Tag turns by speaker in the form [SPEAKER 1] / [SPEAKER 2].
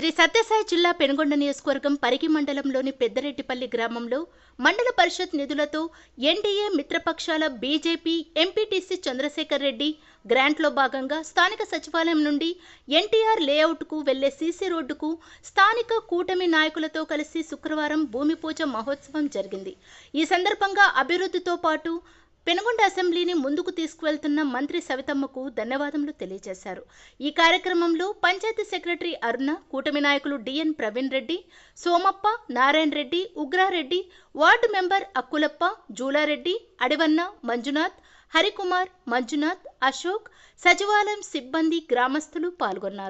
[SPEAKER 1] శ్రీ సత్యసాయి జిల్లా పెనుగొండ నియోజకవర్గం పరిగి మండలంలోని పెద్దరెడ్డిపల్లి గ్రామంలో మండల పరిషత్ నిధులతో ఎన్డీఏ మిత్రపక్షాల బీజేపీ ఎంపీటీసీ చంద్రశేఖర్ రెడ్డి గ్రాంట్లో భాగంగా స్థానిక సచివాలయం నుండి ఎన్టీఆర్ లేఅవుట్కు వెళ్లే సీసీ రోడ్డుకు స్థానిక కూటమి నాయకులతో కలిసి శుక్రవారం భూమి పూజ మహోత్సవం జరిగింది. ఈ సందర్భంగా అభివృద్ధితో పాటు పెనుగొండ అసెంబ్లీని ముందుకు తీసుకువెళ్తున్న మంత్రి సవితమ్మకు ధన్యవాదములు తెలియజేశారు. ఈ కార్యక్రమంలో పంచాయతీ సెక్రటరీ అరుణ, కూటమి నాయకులు డిఎన్ ప్రవీణ్ రెడ్డి, సోమప్ప, నారాయణ రెడ్డి, ఉగ్రారెడ్డి, వార్డు మెంబర్ అక్కులప్ప, జూలారెడ్డి, అడివన్న, మంజునాథ్, హరికుమార్, మంజునాథ్, అశోక్, సచివాలయం సిబ్బంది, గ్రామస్తులు పాల్గొన్నారు.